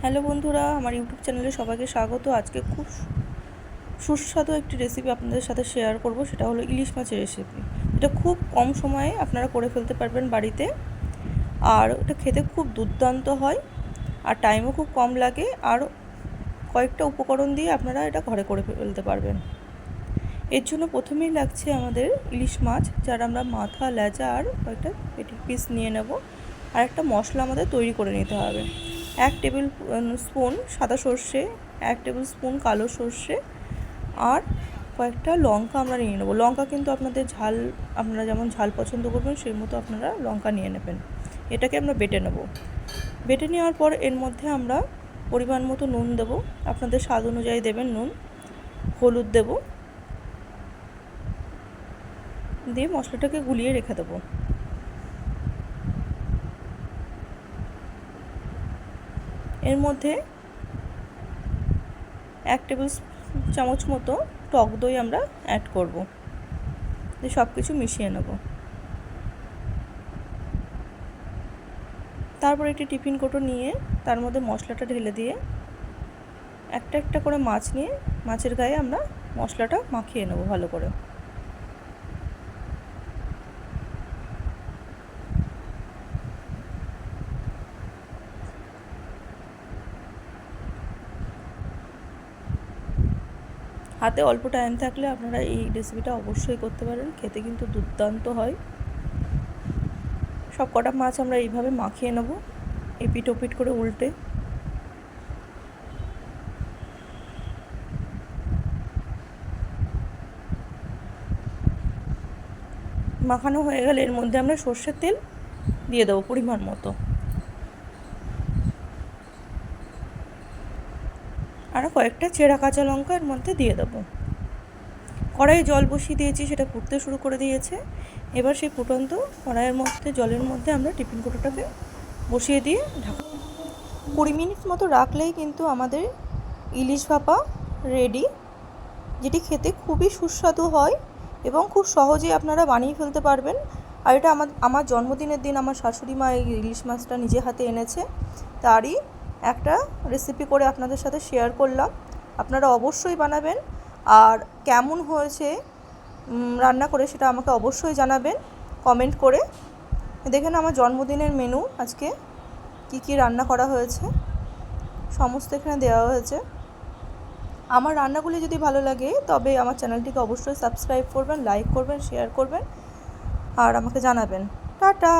Hello বন্ধুরা, আমার YouTube চ্যানেলে সবাইকে স্বাগত। আজকে খুব সুস্বাদু একটি রেসিপি আপনাদের সাথে শেয়ার করব, সেটা হলো ইলিশ মাছের রেসিপি। এটা খুব কম সময়ে আপনারা করে ফেলতে পারবেন বাড়িতে, আর এটা খেতে খুব দুর্দান্ত হয়, আর টাইমও খুব কম লাগে, আর কয়েকটা উপকরণ দিয়ে আপনারা এটা ঘরে করে ফেলতে পারবেন। এর জন্য প্রথমেই লাগছে আমাদের ইলিশ মাছ, যার আমরা মাথা, লেজা আর কয়েকটা পেটি পিস নিয়ে নেব। আর একটা মশলা আমাদের তৈরি করে নিতে হবে। 1 টেবিল স্পুন সাদা সর্ষে, 1 টেবিল স্পুন কালো সর্ষে, আর কয়েকটা লঙ্কা আমরা নিয়ে নেব। লঙ্কা কিন্তু আপনাদের ঝাল, আপনারা যেমন ঝাল পছন্দ করবেন সেই মতো আপনারা লঙ্কা নিয়ে নেবেন। এটাকে আমরা বেটে নেব। বেটে নেওয়ার পর এর মধ্যে আমরা পরিমাণ মতো নুন দেব, আপনাদের স্বাদ অনুযায়ী দেবেন নুন। হলুদ দেব, দিয়ে মশলাটাকে গুলিয়ে রেখে দেবো। এর মধ্যে 1 টেবিল চামচ মতো টক দই আমরা অ্যাড করব, দিয়ে সব কিছু মিশিয়ে নেব। তারপর একটি টিফিন কৌটো নিয়ে তার মধ্যে মশলাটা ঢেলে দিয়ে একটা একটা করে মাছ নিয়ে মাছের গায়ে আমরা মশলাটা মাখিয়ে নেব ভালো করে। হাতে অল্প টাইম থাকলে আপনারা এই রেসিপিটা অবশ্যই করতে পারেন, খেতে কিন্তু দুর্দান্ত হয়। সব কটা মাছ আমরা এইভাবে মাখিয়ে নেব, এপিট ওপিট করে উল্টে। মাখানো হয়ে গেলে এর মধ্যে আমরা সর্ষের তেল দিয়ে দেবো পরিমাণ মতো, আর কয়েকটা চেরা কাঁচা লঙ্কা এর মধ্যে দিয়ে দেবো। কড়াইয়ে জল বসিয়ে দিয়েছি, সেটা ফুটতে শুরু করে দিয়েছে। এবার সেই ফুটন্ত কড়াইয়ের মধ্যে, জলের মধ্যে আমরা টিফিন কৌটোটাকে বসিয়ে দিয়ে ঢাকা 20 মিনিট মতো রাখলেই কিন্তু আমাদের ইলিশ ভাপা রেডি, যেটি খেতে খুবই সুস্বাদু হয় এবং খুব সহজেই আপনারা বানিয়ে ফেলতে পারবেন। আর এটা আমার জন্মদিনের দিন আমার শাশুড়ি মা এই ইলিশ মাছটা নিজে হাতে এনেছে, তারই একটা রেসিপি করে আপনাদের সাথে শেয়ার করলাম। আপনারা অবশ্যই বানাবেন, আর কেমন হয়েছে রান্না করে সেটা আমাকে অবশ্যই জানাবেন কমেন্ট করে। দেখেন আমার জন্মদিনের মেনু, আজকে কি কি রান্না করা হয়েছে সমস্ত এখানে দেওয়া হয়েছে। আমার রান্নাগুলি যদি ভালো লাগে তবে আমার চ্যানেলটিকে অবশ্যই সাবস্ক্রাইব করবেন, লাইক করবেন, শেয়ার করবেন, আর আমাকে জানাবেন। টাটা।